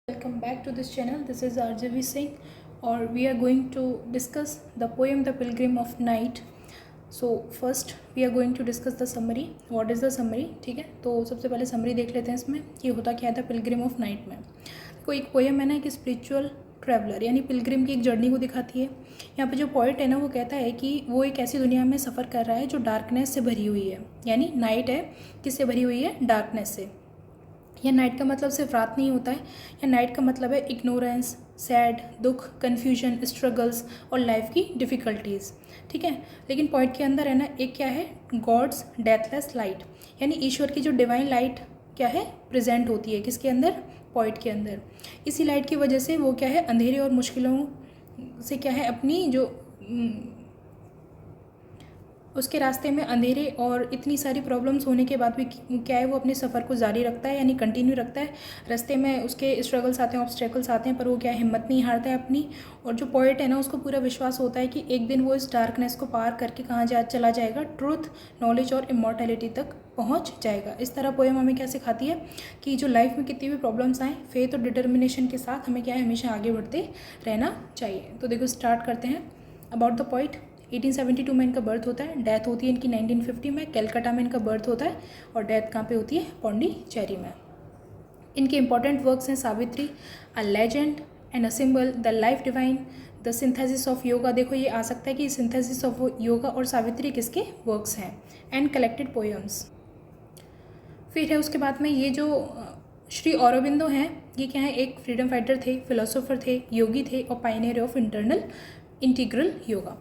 Welcome back to this channel. This is RJV Singh, or we are going to discuss the poem The Pilgrim of Night. So first we are going to discuss the summary. What is the summary? ठीक है, तो सबसे पहले summary देख लेते हैं इसमें कि होता क्या है The Pilgrim of Night में। देखो एक पोएम है ना कि स्पिरिचुअल ट्रैवलर यानी पिलग्रिम की एक जर्नी को दिखाती है। यहाँ पे जो पोइट है ना वो कहता है कि वो एक ऐसी दुनिया में सफ़र कर रहा है जो डार्कनेस से भरी हुई है, यानी नाइट है किससे भरी हुई है, डार्कनेस से। या नाइट का मतलब सिर्फ रात नहीं होता है, या नाइट का मतलब है इग्नोरेंस, सैड, दुख, कन्फ्यूजन, स्ट्रगल्स और लाइफ की डिफ़िकल्टीज़। ठीक है, लेकिन पॉइंट के अंदर है ना एक क्या है, गॉड्स डेथलेस लाइट, यानी ईश्वर की जो डिवाइन लाइट क्या है, प्रेजेंट होती है किसके अंदर, पॉइंट के अंदर। इसी लाइट की वजह से वो क्या है, अंधेरे और मुश्किलों से क्या है अपनी जो उसके रास्ते में अंधेरे और इतनी सारी प्रॉब्लम्स होने के बाद भी क्या है वो अपने सफ़र को जारी रखता है, यानी कंटिन्यू रखता है। रास्ते में उसके स्ट्रगल्स आते हैं, ऑब्स्टेकल्स आते हैं, पर वो क्या है हिम्मत नहीं हारता है अपनी। और जो पोएट है ना उसको पूरा विश्वास होता है कि एक दिन वो इस डार्कनेस को पार करके कहाँ चला जाएगा, ट्रूथ, नॉलेज और इमॉर्टैलिटी तक पहुँच जाएगा। इस तरह पोएम हमें क्या सिखाती है कि जो लाइफ में कितनी भी प्रॉब्लम्स आएँ, फेथ और डिटर्मिनेशन के साथ हमें क्या है हमेशा आगे बढ़ते रहना चाहिए। तो देखो स्टार्ट करते हैं। अबाउट द पोएट, 1872 में इनका बर्थ होता है, डेथ होती है इनकी 1950 में। कैलकाटा में इनका बर्थ होता है और डेथ कहाँ पे होती है, पौंडीचेरी में। इनके इंपॉर्टेंट वर्क्स हैं Savitri, a legend and a symbol, the life divine, the synthesis of yoga. देखो ये आ सकता है कि सिंथेसिस ऑफ योगा और सावित्री किसके वर्क्स हैं, एंड कलेक्टेड पोएम्स। फिर है उसके बाद में ये जो श्री औरोबिंदो हैं, ये क्या है, एक फ्रीडम फाइटर थे, फिलोसोफर थे, योगी थे और पायनियर ऑफ इंटीग्रल योगा।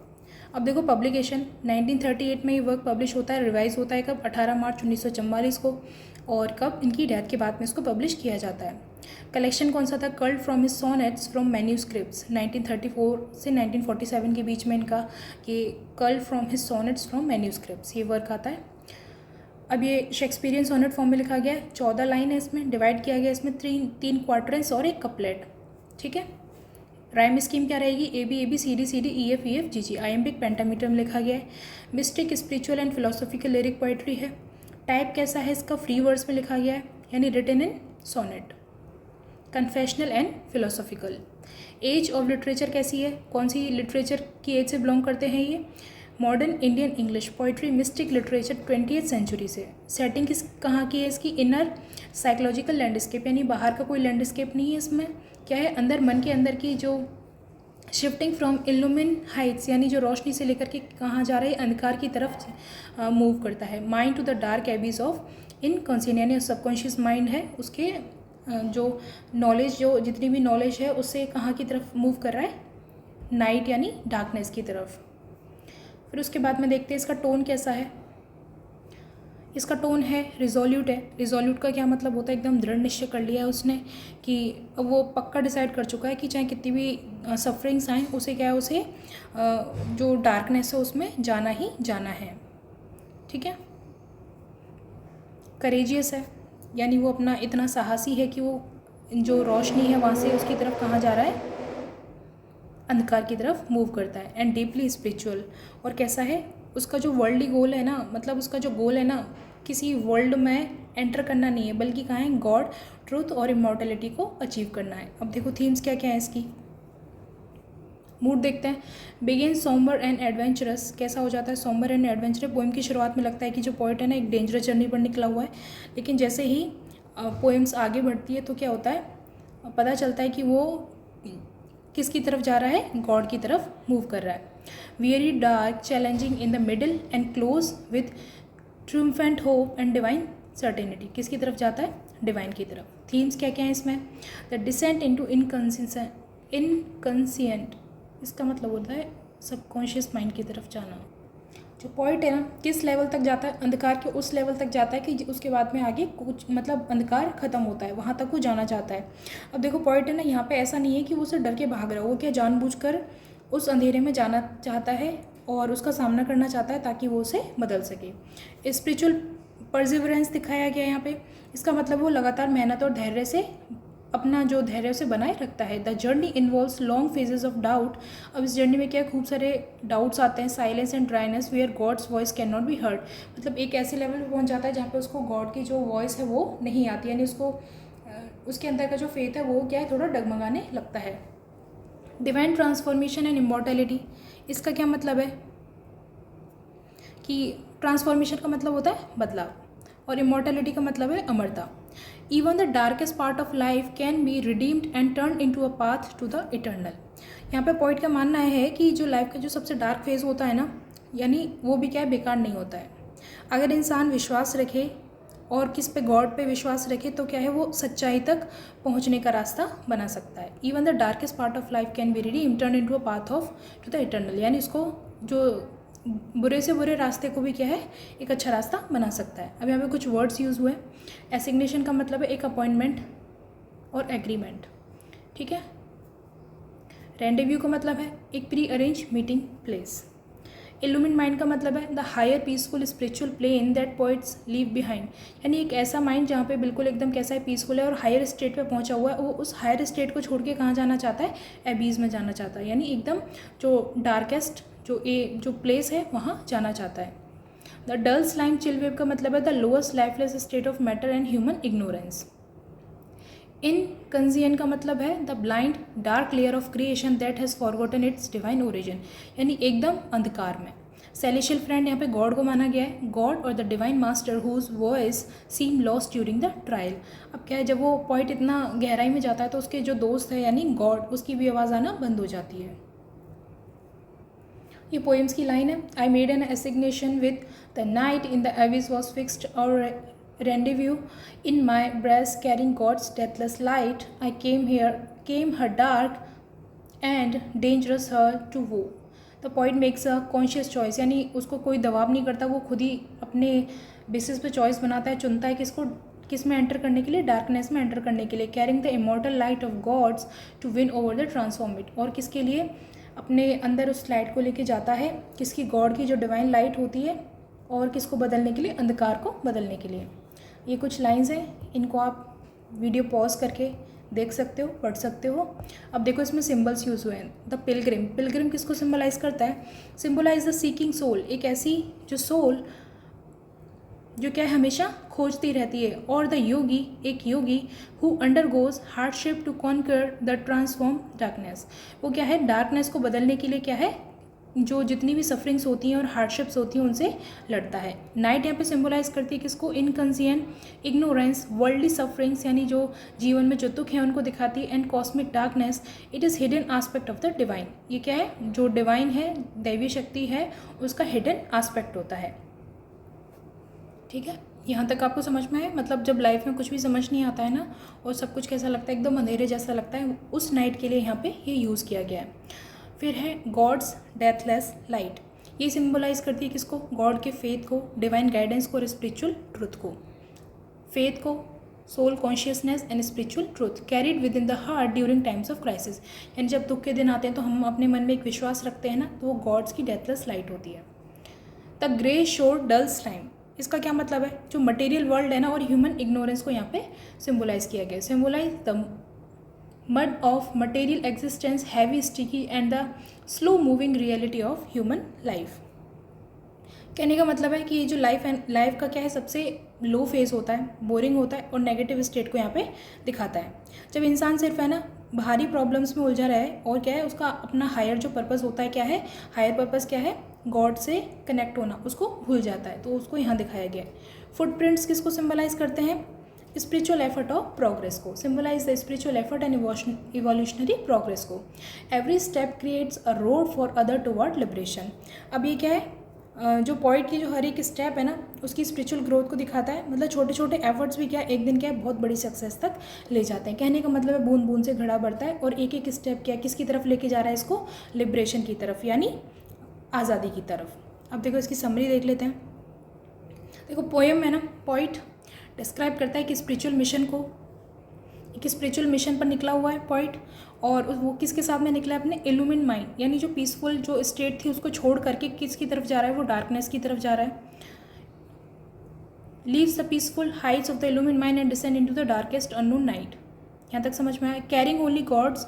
अब देखो पब्लिकेशन 1938 में ये वर्क पब्लिश होता है, रिवाइज होता है कब, 18 मार्च 1944 को। और कब, इनकी डेथ के बाद में इसको पब्लिश किया जाता है। कलेक्शन कौन सा था, curled from his sonnets from manuscripts, 1934 से 1947 के बीच में इनका ये curled from his sonnets from manuscripts ये वर्क आता है। अब ये शेक्सपियरियन सोनेट फॉर्म में लिखा गया है, 14 लाइन है इसमें, डिवाइड किया गया इसमें तीन क्वार्टरेंस और एक कपलेट। ठीक है, राइम स्कीम क्या रहेगी, A B C D E F G G. Iambic pentameter में लिखा गया है। Mystic, spiritual and philosophical lyric poetry है। टाइप कैसा है इसका, फ्री वर्ड्स में लिखा गया है, यानी written in sonnet. Confessional and philosophical. Age of literature कैसी है, कौन सी लिटरेचर की एज से बिलोंग करते हैं ये, modern Indian English poetry, mystic literature 20th century से। सेटिंग किस कहाँ की है इसकी, इनर साइकोलॉजिकल लैंडस्केप, यानी बाहर का कोई लैंडस्केप नहीं है इसमें, क्या है अंदर मन के अंदर की जो शिफ्टिंग फ्रॉम इल्यूमिन हाइट्स, यानी जो रोशनी से लेकर के कहाँ जा रहा है, अंधकार की तरफ मूव करता है। Mind to the dark abyss of unconscious, यानी सबकॉन्शियस माइंड है उसके जो नॉलेज, जो जितनी भी नॉलेज है उससे कहाँ की तरफ मूव कर रहा है, नाइट यानी डार्कनेस की तरफ। फिर उसके बाद में देखते हैं इसका टोन कैसा है। इसका टोन है रिजोल्यूट है। रिजोल्यूट का क्या मतलब होता है, एकदम दृढ़ निश्चय कर लिया है उसने कि वो पक्का डिसाइड कर चुका है कि चाहे कितनी भी सफरिंग्स आएँ उसे क्या है, उसे जो डार्कनेस है उसमें जाना ही जाना है। ठीक है, करेजियस है, यानी वो अपना इतना साहसी है कि वो जो रोशनी है वहाँ से उसकी तरफ कहाँ जा रहा है, अंधकार की तरफ मूव करता है। एंड डीपली स्पिरिचुअल, और कैसा है उसका जो वर्ल्डली गोल है ना, मतलब उसका जो गोल है ना किसी वर्ल्ड में एंटर करना नहीं है, बल्कि कहाँ है, गॉड, ट्रूथ और इमॉर्टैलिटी को अचीव करना है। अब देखो थीम्स क्या क्या है इसकी, मूड देखते हैं। बिगिन सोम्बर एंड एडवेंचरस, कैसा हो जाता है, सोम्बर एंड एडवेंचरस। पोएम की शुरुआत में लगता है कि जो पोएट है ना एक डेंजरस जर्नी पर निकला हुआ है, लेकिन जैसे ही पोएम्स आगे बढ़ती है तो क्या होता है, पता चलता है कि वो किसकी तरफ जा रहा है, गॉड की तरफ मूव कर रहा है। Very dark, challenging in the middle and close with triumphant hope and divine certainty, किसकी तरफ जाता है, डिवाइन की तरफ। थीम्स क्या क्या है इसमें, द डिसेंट इनटू इनकंसियंट, इसका मतलब होता है सबकॉन्शियस माइंड की तरफ जाना। जो पॉइंट है ना किस लेवल तक जाता है, अंधकार के उस लेवल तक जाता है कि उसके बाद में आगे कुछ मतलब अंधकार खत्म होता है, वहाँ तक वो जाना चाहता है। अब देखो पॉइंट है ना यहाँ पे ऐसा नहीं है कि वो उसे डर के भाग रहा है, वो क्या जानबूझकर उस अंधेरे में जाना चाहता है और उसका सामना करना चाहता है ताकि वो उसे बदल सके। स्पिरिचुअल परसिवरेंस दिखाया गया यहाँ पे, इसका मतलब वो लगातार मेहनत और धैर्य से अपना जो धैर्य से बनाए रखता है। The journey involves long phases of doubt, अब इस जर्नी में क्या खूब सारे डाउट्स आते हैं। Silence and dryness where God's voice can not be heard, मतलब एक ऐसे लेवल पे पहुंच जाता है जहाँ पे उसको गॉड की जो वॉइस है वो नहीं आती, यानी उसको उसके अंदर का जो फेथ है वो क्या है, थोड़ा डगमगाने लगता है। डिवाइन ट्रांसफॉर्मेशन एंड इमॉर्टैलिटी, इसका क्या मतलब है कि ट्रांसफॉर्मेशन का मतलब होता है बदलाव, और इमॉर्टैलिटी का मतलब है अमरता। Even the darkest part of life can be redeemed and turn into a path to the eternal. यहाँ पे पॉइंट का मानना है कि जो लाइफ का जो सबसे डार्क फेज होता है ना, यानी वो भी क्या है, बेकार नहीं होता है। अगर इंसान विश्वास रखे और किस पे, गॉड पे विश्वास रखे, तो क्या है, वो सच्चाई तक पहुंचने का रास्ता बना सकता है। Even the darkest part of life can be redeemed turn into a path of to the eternal, यानी इसको जो बुरे से बुरे रास्ते को भी क्या है, एक अच्छा रास्ता बना सकता है। अब यहाँ पे कुछ वर्ड्स यूज़ हुए। एसिग्नेशन का मतलब है एक अपॉइंटमेंट और एग्रीमेंट, ठीक है। रेंडेव्यू का मतलब है एक pre arrange meeting place. Illumine mind का मतलब है the higher peaceful spiritual plane that poets leave behind, यानी एक ऐसा माइंड जहाँ पे बिल्कुल एकदम कैसा है, पीसफुल है और हायर स्टेट पे पहुँचा हुआ है। वो उस हायर स्टेट को छोड़ के कहाँ जाना चाहता है, एबीज में जाना चाहता है, यानी एकदम जो डार्केस्ट जो प्लेस है वहाँ जाना चाहता है। The dull slime chill wave का मतलब है the lowest lifeless state of matter and human ignorance. Inconscient का मतलब है the blind dark layer of creation that has forgotten its divine origin, यानी एकदम अंधकार में। सेलेशियल फ्रेंड यहाँ पे गॉड को माना गया है, गॉड और the divine master whose voice seem lost during the trial. अब क्या है, जब वो पॉइंट इतना गहराई में जाता है तो उसके जो दोस्त है यानी गॉड, उसकी भी आवाज़ आना बंद हो जाती है। ये पोएम्स की लाइन है। I made an assignation with the night in the Aves was fixed और rendezvous in my breast carrying God's deathless light. I came her dark and dangerous her to woo. The poet makes a conscious choice, यानी उसको कोई दबाव नहीं करता, वो खुद ही अपने बेसिस पे चॉइस बनाता है, चुनता है किसको, किस में एंटर करने के लिए, डार्कनेस में एंटर करने के लिए। Carrying the immortal light of gods to win over the transform it, और किसके लिए, अपने अंदर उस लाइट को लेके जाता है, किसकी, गॉड की जो डिवाइन लाइट होती है, और किसको बदलने के लिए, अंधकार को बदलने के लिए। ये कुछ लाइंस हैं, इनको आप वीडियो पॉज करके देख सकते हो, पढ़ सकते हो। अब देखो इसमें सिंबल्स यूज़ हुए हैं। द पिलग्रिम, पिलग्रिम किसको सिंबलाइज करता है, सिंबलाइज द सीकिंग सोल, एक ऐसी जो सोल जो क्या है, हमेशा खोजती रहती है। और द योगी, एक yogi who undergoes hardship to conquer the transform darkness, वो क्या है, डार्कनेस को बदलने के लिए क्या है, जो जितनी भी सफरिंग्स होती हैं और हार्डशिप्स होती हैं उनसे लड़ता है। नाइट यहाँ पे सिंबलाइज करती है किसको, इनकंसियन, इग्नोरेंस, वर्ल्डली सफरिंग्स, यानी जो जीवन में जो दुख है उनको दिखाती है। And cosmic darkness, it is hidden aspect of the divine, ये क्या है, जो डिवाइन है, दैवीय शक्ति है, उसका हिडन आस्पेक्ट होता है। ठीक है, यहाँ तक आपको समझ में है। मतलब जब लाइफ में कुछ भी समझ नहीं आता है ना, और सब कुछ कैसा लगता है, एकदम अंधेरे जैसा लगता है, उस नाइट के लिए यहाँ पे ये यूज़ किया गया है। फिर है गॉड्स डेथलेस लाइट, ये सिंबलाइज करती है किसको, गॉड के फेथ को, डिवाइन गाइडेंस को और स्पिरिचुअल ट्रुथ को। फेथ को, soul consciousness and spiritual truth carried within the heart during times of crisis, यानी जब दुख के दिन आते हैं तो हम अपने मन में एक विश्वास रखते हैं ना, तो वो गॉड्स की डेथलेस लाइट होती है। द ग्रे शोर डल्स टाइम, इसका क्या मतलब है, जो मटेरियल वर्ल्ड है ना और ह्यूमन इग्नोरेंस को यहाँ पे सिंबलाइज किया गया। Symbolise the mud of material existence, heavy, sticky and the slow moving reality of human life। कहने का मतलब है कि ये जो लाइफ का क्या है, सबसे लो फेज होता है, बोरिंग होता है और नेगेटिव स्टेट को यहाँ पे दिखाता है। जब इंसान सिर्फ है ना भारी प्रॉब्लम्स में उलझा रहा है, और क्या है, उसका अपना हायर जो पर्पस होता है, क्या है, हायर पर्पस क्या है, गॉड से कनेक्ट होना, उसको भूल जाता है, तो उसको यहाँ दिखाया गया है। फुटप्रिंट्स किसको सिंबलाइज करते हैं, स्पिरिचुअल एफर्ट ऑफ प्रोग्रेस को, symbolize the spiritual effort and evolutionary progress को। Every step creates a road for other toward liberation. अब ये क्या है, जो पॉइंट की जो हर एक स्टेप है ना, उसकी स्पिरिचुअल ग्रोथ को दिखाता है। मतलब छोटे छोटे एफर्ट्स भी क्या एक दिन क्या है, बहुत बड़ी सक्सेस तक ले जाते हैं। कहने का मतलब है बूंद बूंद से घड़ा बढ़ता है, और एक एक स्टेप क्या किसकी तरफ लेके जा रहा है इसको, लिबरेशन की तरफ, यानी आज़ादी की तरफ। अब देखो इसकी समरी देख लेते हैं। देखो पोएम है ना, पॉइंट डिस्क्राइब करता है कि स्पिरिचुअल मिशन को, एक स्पिरिचुअल मिशन पर निकला हुआ है पॉइंट, और वो किसके साथ में निकला है, अपने इल्यूमिन माइंड, यानी जो पीसफुल जो स्टेट थी उसको छोड़ करके किसकी तरफ जा रहा है, वो डार्कनेस की तरफ जा रहा है। Leaves the peaceful heights of the illumine mind and descend into the darkest unknown night. यहाँ तक समझ में आया। Carrying only God's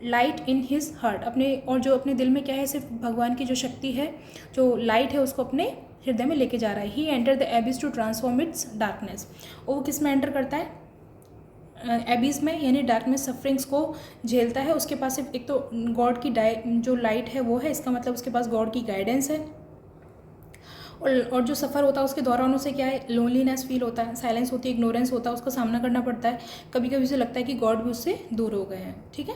light in his heart, अपने, और जो अपने दिल में क्या है, सिर्फ भगवान की जो शक्ति है, जो लाइट है, उसको अपने हृदय में लेके जा रहा है। He enter the abyss to transform its darkness, और वो किस में एंटर करता है, एबीज में यानी डार्कनेस सफरिंग्स को झेलता है, उसके पास सिर्फ एक तो गॉड की जो लाइट है वो है, इसका मतलब उसके पास गॉड की गाइडेंस है। और जो सफ़र होता है उसके दौरान उसे क्या है, लोनलीनेस फील होता है, साइलेंस होती है, इग्नोरेंस होता है, उसका सामना करना पड़ता है। कभी कभी उसे लगता है कि गॉड भी उससे दूर हो गए हैं। ठीक है,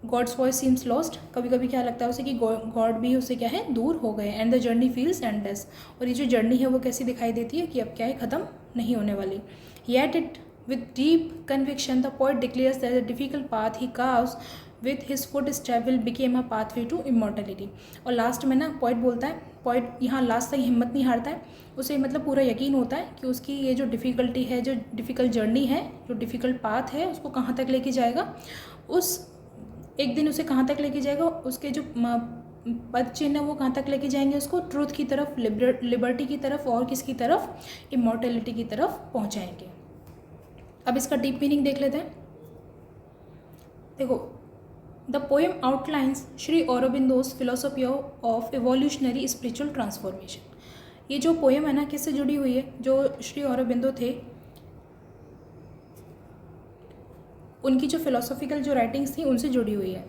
गॉड्स वॉइस सीम्स लॉस्ट, कभी कभी क्या लगता है उसे कि गॉड भी उससे क्या है, दूर हो गए। And the journey feels endless, और ये जो जर्नी है वो कैसी दिखाई देती है कि अब क्या है, ख़त्म नहीं होने वाली। Yet it with deep conviction the poet declares that the difficult path he carves with his footstep will become a pathway to immortality। और लास्ट में ना पोइट बोलता है, पोइट यहाँ लास्ट तक हिम्मत नहीं हारता है, उसे मतलब पूरा यकीन होता है कि उसकी ये जो डिफ़िकल्टी है, जो डिफ़िकल्ट जर्नी है, जो डिफ़िकल्ट पाथ है, उसको कहाँ तक लेके जाएगा, उस एक दिन उसे कहाँ तक लेके जाएगा, उसके जो पद चिन्ह है वो कहाँ तक लेके जाएंगे उसको, ट्रूथ की तरफ, लिबर्टी की तरफ, और किसकी तरफ, इमॉर्टैलिटी की तरफ पहुँचाएंगे। अब इसका डीप मीनिंग देख लेते हैं। देखो, the poem outlines Shri Aurobindo's philosophy of evolutionary spiritual transformation. ये जो पोएम है ना, किससे जुड़ी हुई है, जो श्री औरोबिंदो थे उनकी जो फिलोसॉफिकल जो राइटिंग्स थी उनसे जुड़ी हुई है।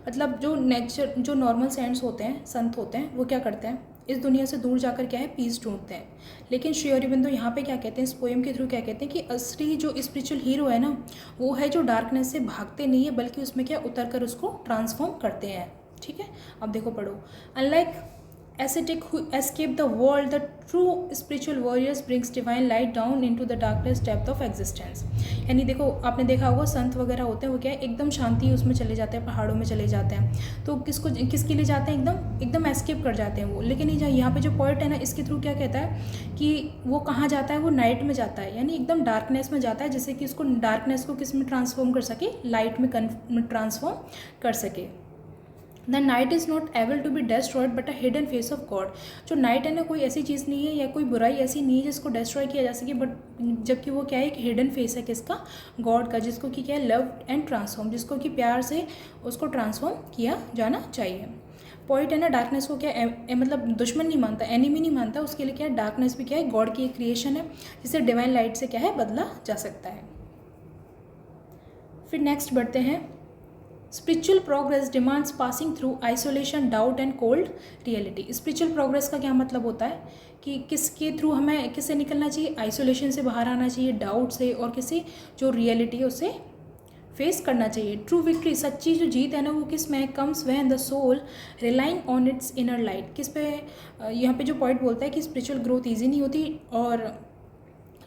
मतलब जो नॉर्मल सेंट्स होते हैं, संत होते हैं, वो क्या करते हैं, इस दुनिया से दूर जाकर क्या है, पीस ढूंढते हैं। लेकिन श्री अरबिंदो यहाँ पे क्या कहते हैं, इस पोएम के थ्रू क्या कहते हैं कि असली जो स्पिरिचुअल हीरो है ना, वो है जो डार्कनेस से भागते नहीं है, बल्कि उसमें क्या उतर कर उसको ट्रांसफॉर्म करते हैं। ठीक है, अब देखो पढ़ो। Unlike ascetic who escape the world, the true spiritual warriors brings divine light down into the darkest depth of existence। यानी देखो, आपने देखा होगा संत वगैरह होते हैं वो क्या है, एकदम शांति उसमें चले जाते हैं, पहाड़ों में चले जाते हैं, तो किसके लिए जाते हैं, एकदम एस्केप कर जाते हैं वो। लेकिन यहाँ पे जो पॉइंट है ना, इसके थ्रू क्या कहता है कि वो कहाँ जाता है, वो नाइट में जाता है, यानी एकदम डार्कनेस में जाता है, जिससे कि उसको डार्कनेस को किस में ट्रांसफॉर्म कर सके, लाइट में ट्रांसफॉर्म कर सके। The night is not able to be destroyed but a hidden face of God. जो नाइट है ना, कोई ऐसी चीज़ नहीं है या कोई बुराई ऐसी नहीं है जिसको डिस्ट्रॉय किया जा सके, बट जबकि वो क्या है, एक हिडन फेस है किसका, गॉड का, जिसको कि क्या है, लव एंड ट्रांसफॉर्म, जिसको कि प्यार से उसको ट्रांसफॉर्म किया जाना चाहिए। पॉइंट है ना, डार्कनेस को क्या मतलब दुश्मन नहीं मानता, एनिमी नहीं मानता, उसके लिए क्या है, डार्कनेस भी क्या है, गॉड की एक क्रिएशन है, जिसे डिवाइन लाइट से क्या है, बदला जा सकता है। फिर नेक्स्ट बढ़ते हैं। Spiritual progress demands passing through isolation, doubt and cold reality. Spiritual progress का क्या मतलब होता है कि किसके थ्रू हमें किससे निकलना चाहिए, आइसोलेशन से बाहर आना चाहिए, डाउट से, और किसी जो रियलिटी है उससे फेस करना चाहिए। ट्रू विक्ट्री, सच्ची जो जीत है ना, वो किस में comes when the soul relying on its inner light. किस पे, यहाँ पे जो पॉइंट बोलता है कि स्पिरिचुअल ग्रोथ ईजी नहीं होती, और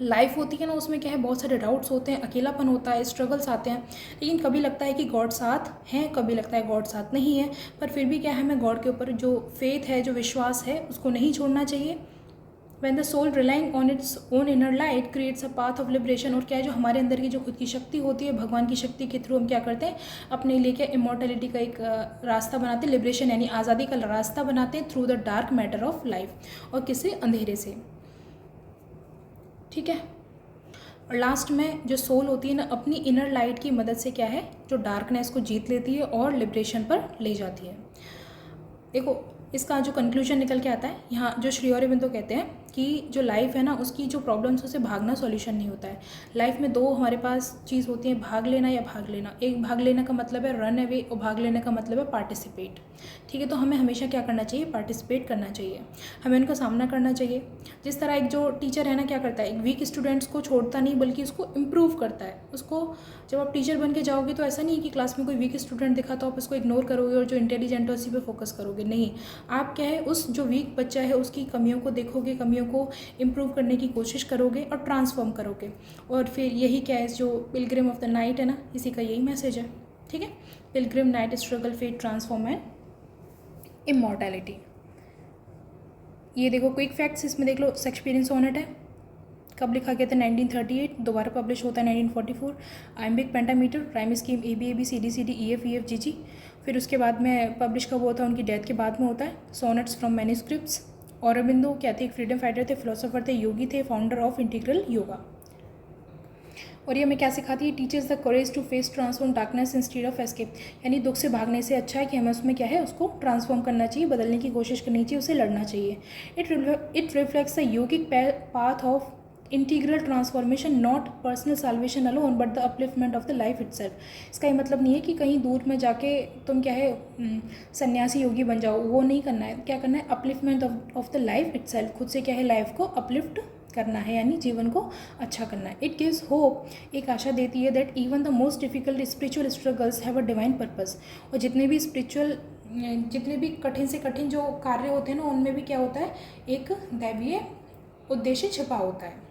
लाइफ होती है ना, उसमें क्या है, बहुत सारे डाउट्स होते हैं, अकेलापन होता है, स्ट्रगल्स आते हैं। लेकिन कभी लगता है कि गॉड साथ हैं, कभी लगता है गॉड साथ नहीं है, पर फिर भी क्या है, हमें गॉड के ऊपर जो फेथ है, जो विश्वास है, उसको नहीं छोड़ना चाहिए। When the soul relying on its own inner light creates a path of liberation। और क्या है, जो हमारे अंदर की जो खुद की शक्ति होती है, भगवान की शक्ति के थ्रू हम क्या करते हैं, अपने लिए क्या इमॉर्टैलिटी का एक रास्ता बनाते हैं, लिबरेशन यानी आज़ादी का रास्ता बनाते हैं, through the dark matter of life, और किसी अंधेरे से। ठीक है, और लास्ट में जो सोल होती है ना, अपनी इनर लाइट की मदद से क्या है, जो डार्कनेस को जीत लेती है और लिबरेशन पर ले जाती है। देखो, इसका जो कंक्लूजन निकल के आता है, यहाँ जो श्री अरबिंदो कहते हैं कि जो लाइफ है ना, उसकी जो प्रॉब्लम्स, उसे भागना सॉल्यूशन नहीं होता है। लाइफ में दो हमारे पास चीज़ होती है, भाग लेना या भाग लेना। एक भाग लेने का मतलब है रन अवे, और भाग लेने का मतलब है पार्टिसिपेट। ठीक है, तो हमें हमेशा क्या करना चाहिए, पार्टिसिपेट करना चाहिए, हमें उनका सामना करना चाहिए। जिस तरह एक जो टीचर है ना, क्या करता है, एक वीक स्टूडेंट्स को छोड़ता नहीं, बल्कि उसको इम्प्रूव करता है। उसको जब आप टीचर बन के जाओगे तो ऐसा नहीं कि क्लास में कोई वीक स्टूडेंट दिखा तो आप उसको इग्नोर करोगे और जो इंटेलिजेंट है उसी पे फोकस करोगे, नहीं। आप क्या है, उस जो वीक बच्चा है उसकी कमियों को देखोगे, कमियों को इम्प्रूव करने की कोशिश करोगे और ट्रांसफॉर्म करोगे। और फिर यही क्या है, जो पिलग्रिम ऑफ द नाइट है ना, इसी का यही मैसेज है। ठीक है, pilgrim night, struggle, fate, transform and immortality. ये देखो क्विक फैक्ट्स, इसमें देख लो, शेक्सपियरियन सोनेट है, कब लिखा गया था, 1938, दोबारा पब्लिश होता है 1944। Iambic pentameter, rhyme scheme AB CD CD EF EF GG। फिर उसके बाद में पब्लिश कब होता है, उनकी डेथ के बाद में होता है। Sonnets from manuscripts. औरबिंदो क्या थे, एक फ्रीडम फाइटर थे, फिलोसोफर थे, योगी थे, फाउंडर ऑफ इंटीग्रल योगा। और ये हमें क्या सिखाती है, teachers the courage to face transform darkness instead of escape. यानी दुख से भागने से अच्छा है कि हमें उसमें क्या है, उसको ट्रांसफॉर्म करना चाहिए, बदलने की कोशिश करनी चाहिए, उसे लड़ना चाहिए। It reflects the yogic path of integral transformation, not personal salvation alone but the upliftment of the life itself. इसका ये मतलब नहीं है कि कहीं दूर में जाके तुम क्या है सन्यासी योगी बन जाओ, वो नहीं करना है। क्या करना है? Upliftment of the life itself, खुद से क्या है लाइफ को अपलिफ्ट करना है, यानी जीवन को अच्छा करना है। इट गिव्स होप, एक आशा देती है, that even the most difficult spiritual struggles have a divine purpose. और जितने भी कठिन से कठिन जो कार्य होते हैं ना, उनमें भी क्या होता है? एक दैवीय उद्देश्य छिपा होता है।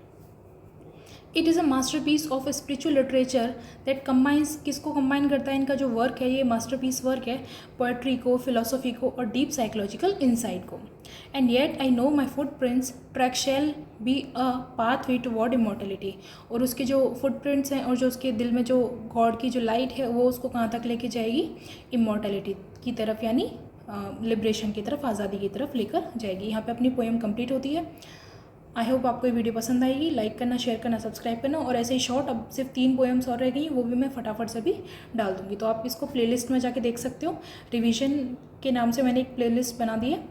It is a masterpiece of spiritual literature that combines, किसको कंबाइन करता है? इनका जो वर्क है, ये मास्टर पीस वर्क है, पोएट्री को, फिलोसॉफी को और डीप साइकोलॉजिकल इंसाइट को। And yet I know my footprints track shall be a pathway toward immortality. और उसके जो फुटप्रिंट्स हैं और जो उसके दिल में जो गॉड की जो लाइट है, वो उसको कहाँ तक लेके जाएगी? इमॉर्टलिटी की तरफ, यानी लिबरेशन की तरफ, आज़ादी की तरफ लेकर जाएगी। यहाँ पे अपनी पोएम कंप्लीट होती है। आई होप आपको ये वीडियो पसंद आएगी। लाइक करना, शेयर करना, सब्सक्राइब करना। और ऐसे ही शॉर्ट, अब सिर्फ 3 पोएम्स और रह गई, वो भी मैं फटाफट से भी डाल दूँगी, तो आप इसको प्लेलिस्ट में जाके देख सकते हो। रिवीजन के नाम से मैंने एक प्लेलिस्ट बना दी है,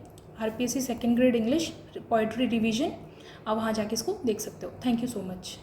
RPSC second grade English poetry revision. आप वहाँ जाके इसको देख सकते हो। Thank you so much.